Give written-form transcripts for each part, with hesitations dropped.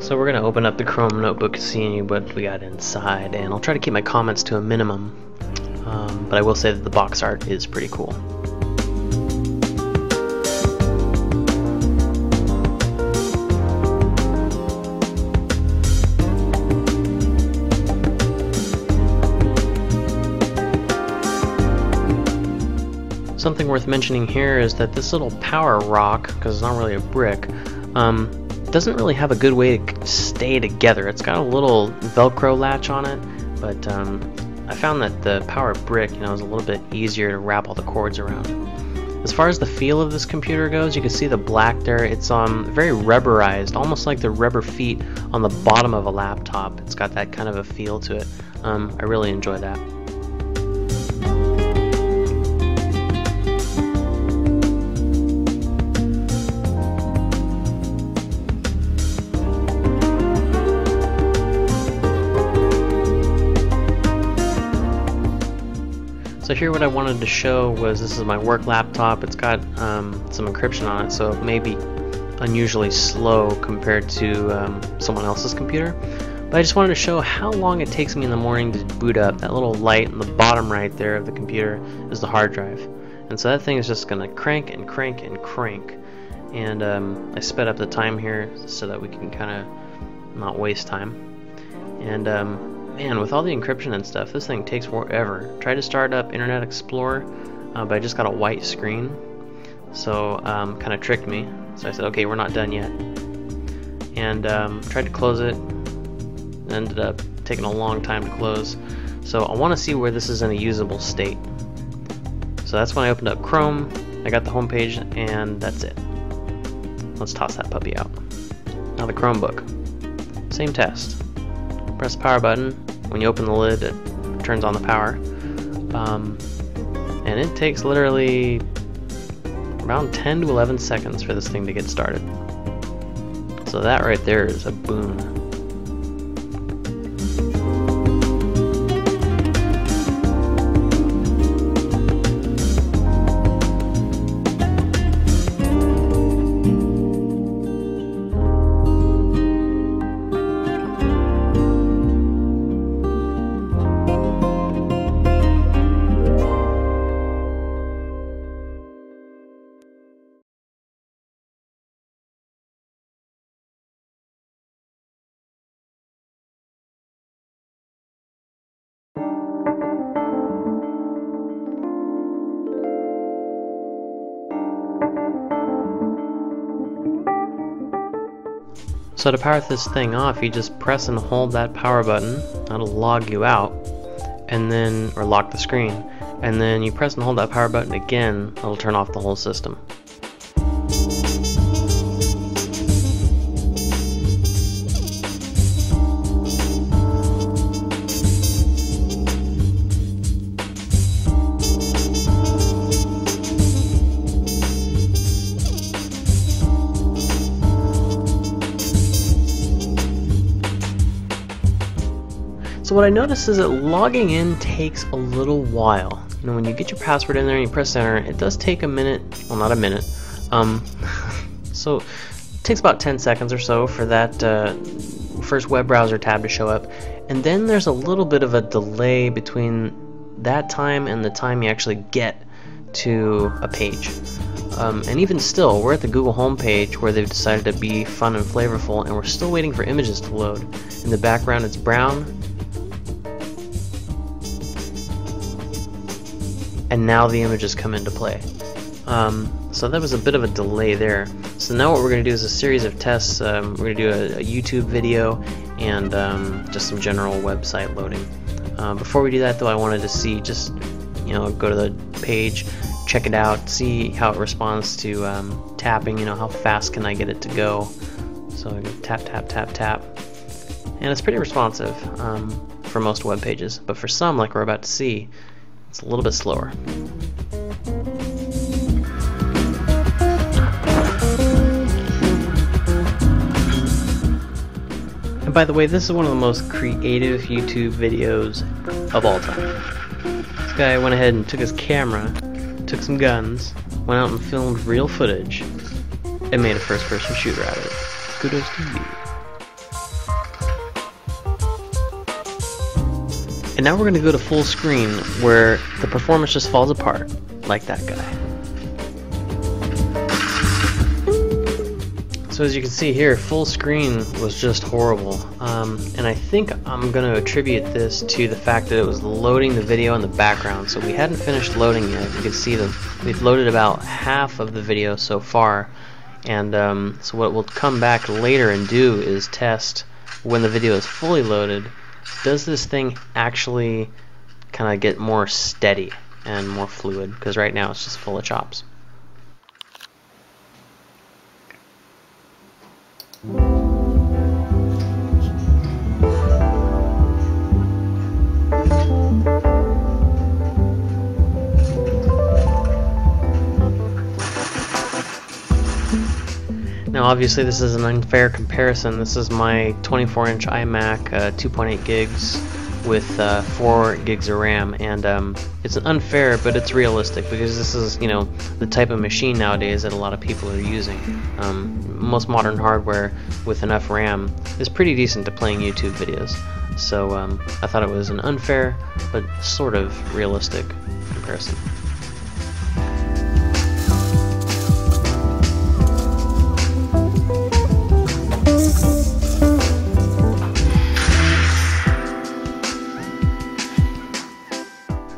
So we're going to open up the Chrome notebook to see what we got inside, and I'll try to keep my comments to a minimum, but I will say that the box art is pretty cool. Something worth mentioning here is that this little power rock, because it's not really a brick, doesn't really have a good way to stay together. It's got a little Velcro latch on it, but I found that the power brick, is a little bit easier to wrap all the cords around. As far as the feel of this computer goes, you can see the black there. It's very rubberized, almost like the rubber feet on the bottom of a laptop. It's got that kind of a feel to it. I really enjoy that. So here what I wanted to show was, this is my work laptop. It's got some encryption on it, so it may be unusually slow compared to someone else's computer. But I just wanted to show how long it takes me in the morning to boot up. That little light in the bottom right there of the computer is the hard drive. And so that thing is just going to crank and crank and crank. And I sped up the time here so that we can kind of not waste time. And man, with all the encryption and stuff, this thing takes forever. Tried to start up Internet Explorer, but I just got a white screen, so kind of tricked me. So I said, okay, we're not done yet. And tried to close it. Ended up taking a long time to close. So I want to see where this is in a usable state. So that's when I opened up Chrome. I got the home page, and that's it. Let's toss that puppy out. Now the Chromebook. Same test. Press the power button. When you open the lid, it turns on the power. And it takes literally around 10 to 11 seconds for this thing to get started. So that right there is a boon. So to power this thing off, you just press and hold that power button. That'll log you out, and then, or lock the screen. And then you press and hold that power button again, it'll turn off the whole system. So what I noticed is that logging in takes a little while. When you get your password in there and you press enter, it does take a minute. Well, not a minute. So it takes about 10 seconds or so for that first web browser tab to show up. And then there's a little bit of a delay between that time and the time you actually get to a page. And even still, we're at the Google home page where they've decided to be fun and flavorful, and we're still waiting for images to load. In the background it's brown. And now the images come into play. So that was a bit of a delay there. So now what we're going to do is a series of tests. We're going to do a YouTube video and just some general website loading. Before we do that though, I wanted to see, just go to the page, check it out, see how it responds to tapping. How fast can I get it to go. So I go tap, tap, tap, tap. And it's pretty responsive for most web pages, but for some, like we're about to see, it's a little bit slower. And by the way, this is one of the most creative YouTube videos of all time. This guy went ahead and took his camera, took some guns, went out and filmed real footage, and made a first-person shooter out of it. Kudos to you. And now we're going to go to full screen, where the performance just falls apart, like that guy. So as you can see here, full screen was just horrible. And I think I'm going to attribute this to the fact that it was loading the video in the background. So we hadn't finished loading yet. You can see that we've loaded about half of the video so far. And so what we'll come back later and do is test when the video is fully loaded. Does this thing actually kind of get more steady and more fluid? Because right now it's just full of chops. Now obviously this is an unfair comparison. This is my 24-inch iMac, 2.8 gigs with 4 gigs of RAM, and it's unfair, but it's realistic because this is, you know, the type of machine nowadays that a lot of people are using. Most modern hardware with enough RAM is pretty decent to playing YouTube videos. So I thought it was an unfair but sort of realistic comparison.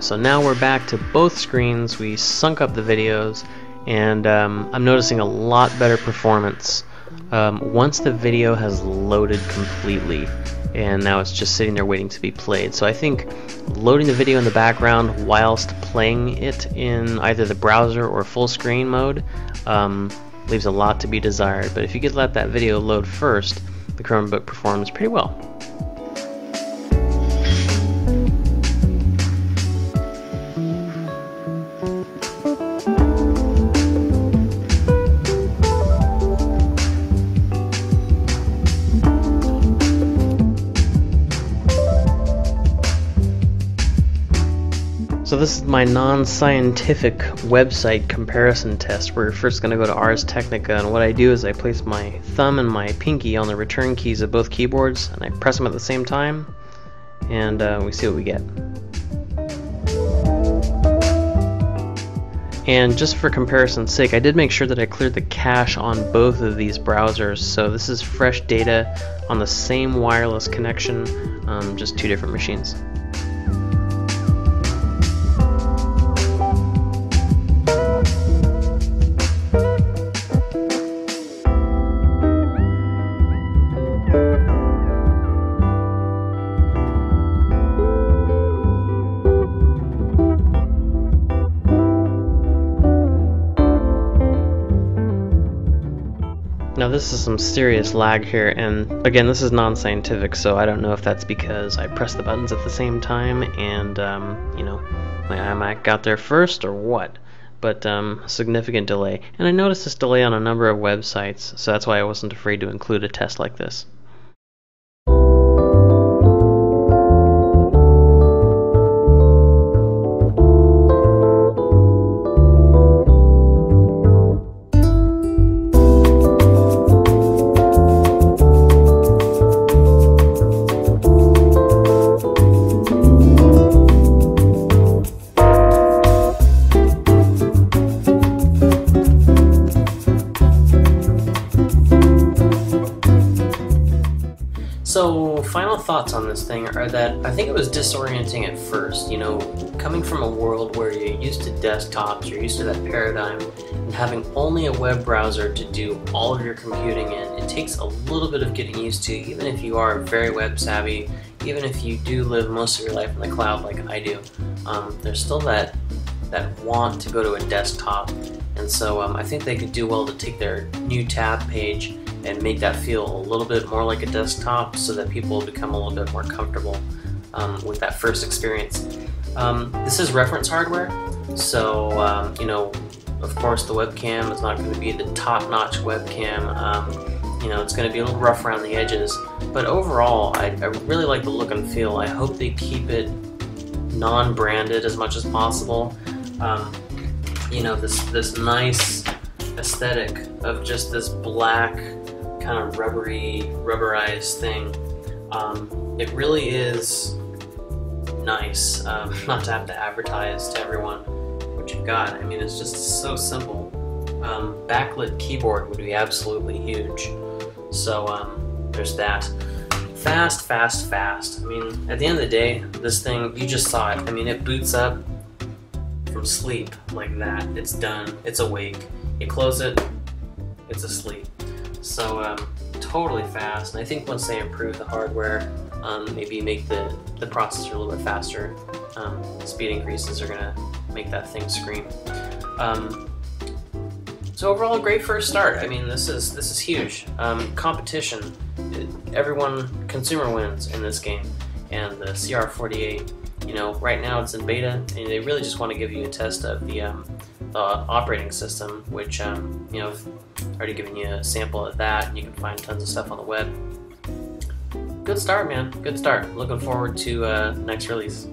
So now we're back to both screens. We sunk up the videos, and I'm noticing a lot better performance once the video has loaded completely, and now it's just sitting there waiting to be played. So I think loading the video in the background whilst playing it in either the browser or full screen mode leaves a lot to be desired. But if you could let that video load first, the Chromebook performs pretty well. So this is my non-scientific website comparison test. We're first going to go to Ars Technica, and what I do is I place my thumb and my pinky on the return keys of both keyboards, and I press them at the same time, and we see what we get. And just for comparison's sake, I did make sure that I cleared the cache on both of these browsers, so this is fresh data on the same wireless connection, just two different machines. Now this is some serious lag here, and again, this is non-scientific, so I don't know if that's because I pressed the buttons at the same time and you know, my iMac got there first or what, but significant delay. And I noticed this delay on a number of websites, so that's why I wasn't afraid to include a test like this. So final thoughts on this thing are that I think it was disorienting at first, you know, coming from a world where you're used to desktops, you're used to that paradigm, and having only a web browser to do all of your computing in, it takes a little bit of getting used to, even if you are very web savvy, even if you do live most of your life in the cloud like I do. There's still that want to go to a desktop, and so I think they could do well to take their new tab page and make that feel a little bit more like a desktop so that people become a little bit more comfortable with that first experience. This is reference hardware, so you know, of course the webcam is not going to be the top-notch webcam. You know, it's going to be a little rough around the edges, but overall I really like the look and feel. I hope they keep it non-branded as much as possible. You know, this nice aesthetic of just this black kind of rubberized thing. It really is nice not to have to advertise to everyone what you've got. I mean, it's just so simple. Backlit keyboard would be absolutely huge. So there's that. Fast, fast, fast. I mean, at the end of the day, this thing, you just saw it. I mean, it boots up from sleep like that. It's done. It's awake. You close it, it's asleep. So totally fast. And I think once they improve the hardware, maybe make the processor a little bit faster, speed increases are gonna make that thing scream. So overall, a great first start. I mean, this is huge. Competition, consumer wins in this game, and the CR48. You know, right now it's in beta, and they really just want to give you a test of the operating system, which you know, I've already given you a sample of that, and you can find tons of stuff on the web. Good start, man. Good start. Looking forward to next release.